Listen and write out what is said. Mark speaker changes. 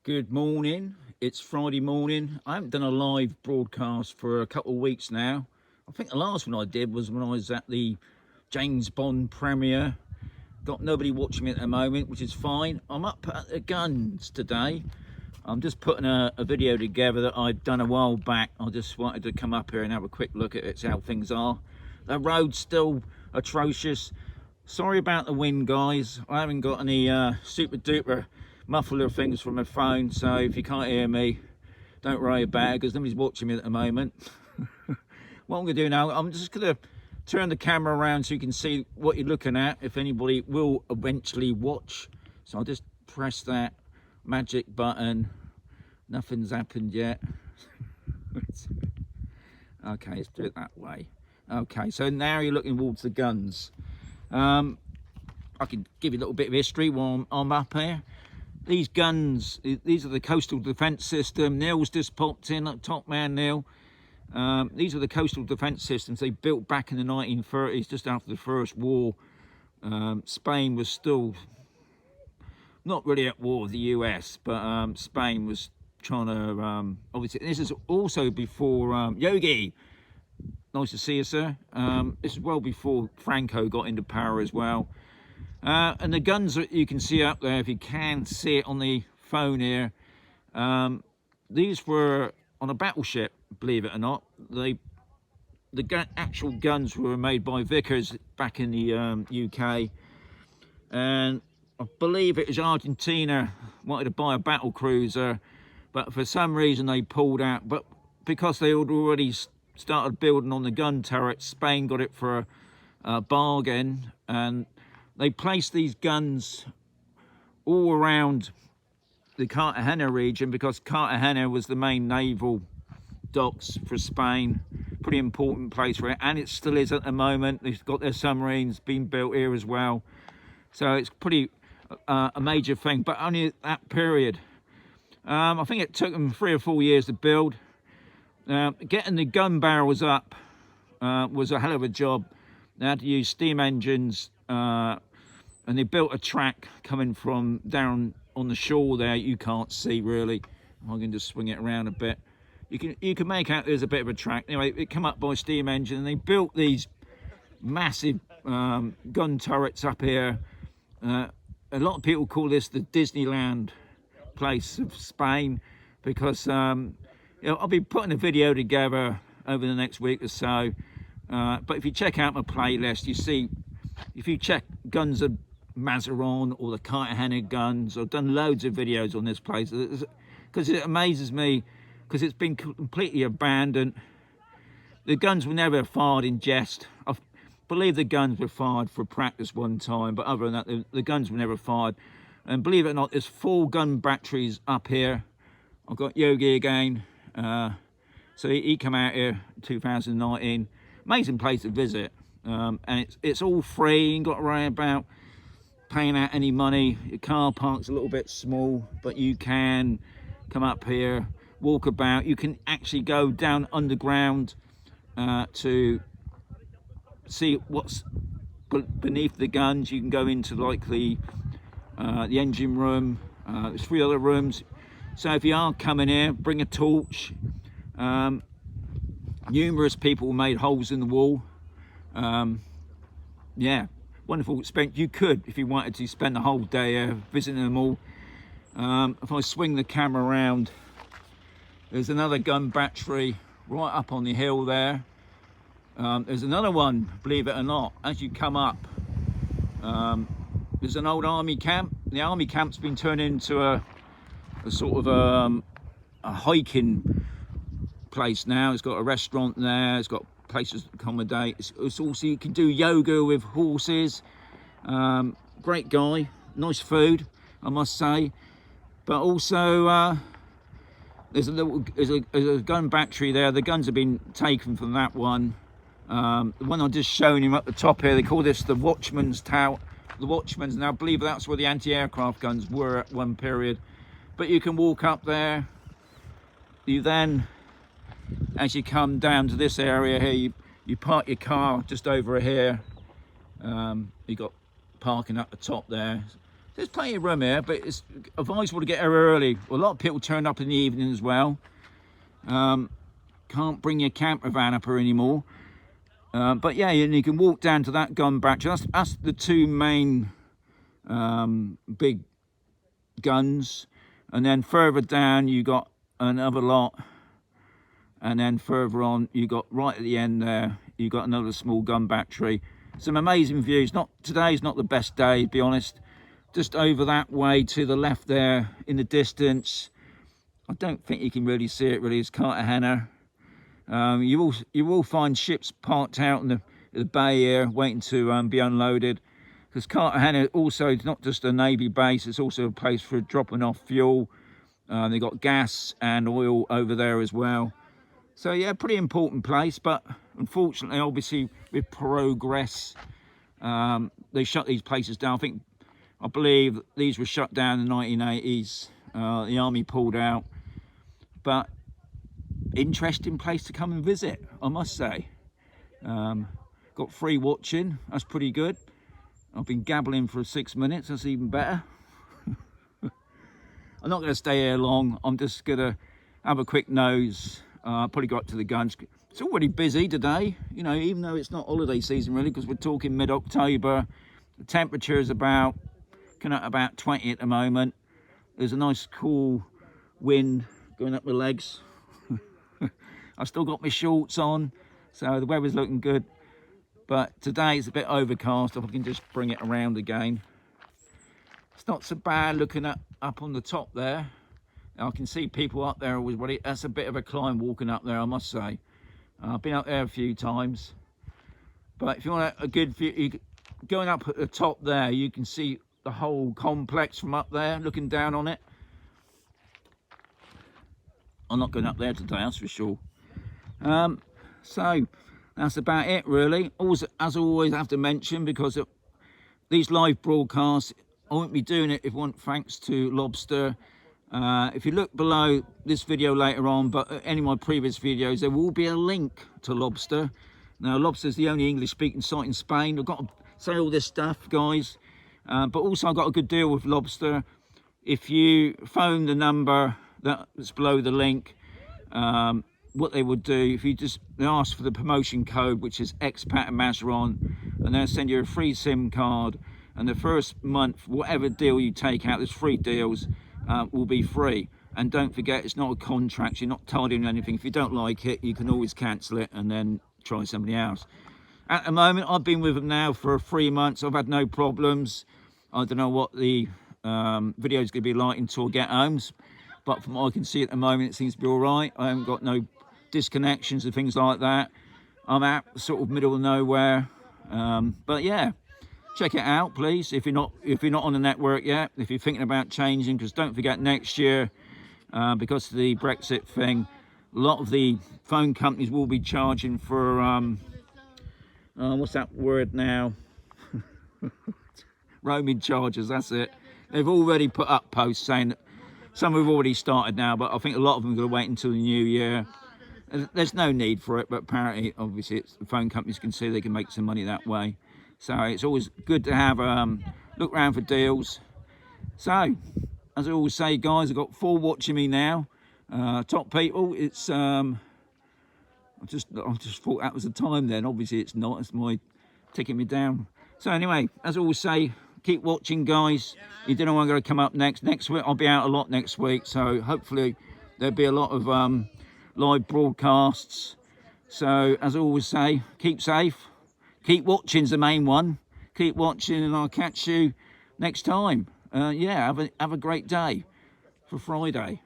Speaker 1: Good morning. It's Friday morning. I haven't done a live broadcast for a couple of weeks now. I think the last one I did was when I was at the James Bond premiere. Got nobody watching me at the moment, which is fine. I'm up at the Guns today. I'm just putting a video together that I'd done a while back. I just wanted to come up here and have a quick look at it, see how things are. The road's still atrocious. Sorry about the wind, guys. I haven't got any super duper muffler things from my phone, so if you can't hear me, don't worry about it because nobody's watching me at the moment. What I'm going to do now, I'm just going to turn the camera around so you can see what you're looking at, if anybody will eventually watch. So I'll just press that magic button. Nothing's happened yet. Okay, let's do it that way. Okay, so now you're looking towards the Guns. I can give you a little bit of history while I'm up here. These guns, these are the coastal defence system. Neil's just popped in, top man Neil. These are the coastal defence systems they built back in the 1930s, just after the First War. Spain was still not really at war with the US, but Spain was trying to, obviously, this is also before Yogi. Nice to see you, sir. This is well before Franco got into power as well. And the guns that you can see up there, if you can see it on the phone here, these were on a battleship, believe it or not. The actual guns were made by Vickers back in the UK, and I believe it was Argentina wanted to buy a battle cruiser, but for some reason they pulled out. But because they had already started building on the gun turrets, Spain got it for a bargain, and they placed these guns all around the Cartagena region because Cartagena was the main naval docks for Spain. Pretty important place for it, and it still is at the moment. They've got their submarines being built here as well. So it's pretty a major thing, but only that period. I think it took them 3 or 4 years to build. Getting the gun barrels up was a hell of a job. They had to use steam engines, and they built a track coming from down on the shore there. You can't see really. I can just swing it around a bit. You can make out there's a bit of a track. Anyway, it came up by steam engine, and they built these massive gun turrets up here. A lot of people call this the Disneyland place of Spain because I'll be putting a video together over the next week or so. But if you check out my playlist, you see, if you check Guns of Mazarrón or the Cartagena guns, I've done loads of videos on this place because it amazes me because it's been completely abandoned. The guns were never fired in jest. I believe the guns were fired for practice one time, but other than that, the guns were never fired. And believe it or not, there's 4 gun batteries up here. I've got Yogi again. So he came out here in 2019. Amazing place to visit, and it's all free. You ain't got to worry about paying out any money. Your car park's a little bit small, but you can come up here, walk about. You can actually go down underground to see what's beneath the guns. You can go into like the engine room. There's 3 other rooms. So if you are coming here, bring a torch. Numerous people made holes in the wall. Yeah, wonderful experience. You could, if you wanted to, spend the whole day visiting them all. If I swing the camera around, there's another gun battery right up on the hill there. There's another one, believe it or not, as you come up. There's an old army camp. The army camp's been turned into a sort of a hiking place now. It's got a restaurant there, it's got places to accommodate. It's also, you can do yoga with horses. Great guy, nice food, I must say. But also there's a gun battery there. The guns have been taken from that one. The one I'm just showing him up the top here, they call this the Watchman's Tower. The Watchman's, now I believe that's where the anti-aircraft guns were at one period. But you can walk up there. You then, as you come down to this area here, you park your car just over here. You got parking at the top there. There's plenty of room here, but it's advisable to get here early. Well, a lot of people turn up in the evening as well. Can't bring your camper van up here anymore. But yeah, you can walk down to that gun battery. That's the two main big guns, and then further down you got another lot, and then further on you got, right at the end there, you got another small gun battery. Some amazing views. Today's not the best day, to be honest. Just over that way to the left there in the distance, I don't think you can really see it really, it's Cartagena. You will find ships parked out in the bay here waiting to be unloaded, because Cartagena also is not just a navy base, it's also a place for dropping off fuel. They've got gas and oil over there as well. So yeah, pretty important place, but unfortunately, obviously with progress, they shut these places down. I believe these were shut down in the 1980s. The army pulled out, but interesting place to come and visit, I must say. Got free watching, that's pretty good. I've been gabbling for 6 minutes, that's even better. I'm not going to stay here long, I'm just going to have a quick nose. Probably got to the guns. It's already busy today, you know, even though it's not holiday season really, because we're talking mid-October. The temperature is about 20 at the moment. There's a nice cool wind going up my legs. I've still got my shorts on, so the weather's looking good. But today it's a bit overcast. If I can just bring it around again. It's not so bad looking up on the top there. I can see people up there already. That's a bit of a climb walking up there, I must say. I've been up there a few times. But if you want a good view, going up at the top there, you can see the whole complex from up there, looking down on it. I'm not going up there today, that's for sure. So that's about it really. Also, as I always have to mention, because of these live broadcasts, I won't be doing it if one, thanks to Lobster. If you look below this video later on, but any of my previous videos, there will be a link to Lobster. Now, Lobster's the only English-speaking site in Spain. I've got to say all this stuff, guys. But also, I've got a good deal with Lobster. If you phone the number that's below the link, what they would do, if you just ask for the promotion code, which is Expat and Mazarron, and they'll send you a free SIM card. And the first month, whatever deal you take out, there's 3 deals, will be free. And don't forget, it's not a contract, you're not tied in anything. If you don't like it, you can always cancel it and then try somebody else. At the moment, I've been with them now for 3 months. I've had no problems. I don't know what the video is going to be like until I get home, but from what I can see at the moment, it seems to be all right. I haven't got no disconnections and things like that. I'm out sort of middle of nowhere, but yeah, check it out, please. If you're not on the network yet, if you're thinking about changing, because don't forget next year, because of the Brexit thing, a lot of the phone companies will be charging for what's that word now? Roaming charges, that's it. They've already put up posts saying that some have already started now, but I think a lot of them are going to wait until the new year. There's no need for it, but apparently, obviously, the phone companies can see they can make some money that way. So it's always good to have look around for deals. So, as I always say, guys, I've got 4 watching me now. Top people, it's I just thought that was the time then. Obviously, it's not. It's my ticking me down. So anyway, as I always say, keep watching, guys. You don't know when I'm going to come up next. Next week, I'll be out a lot next week. So hopefully, there'll be a lot of live broadcasts. So as I always say, keep safe. Keep watching's the main one. Keep watching, and I'll catch you next time. Yeah, have a great day for Friday.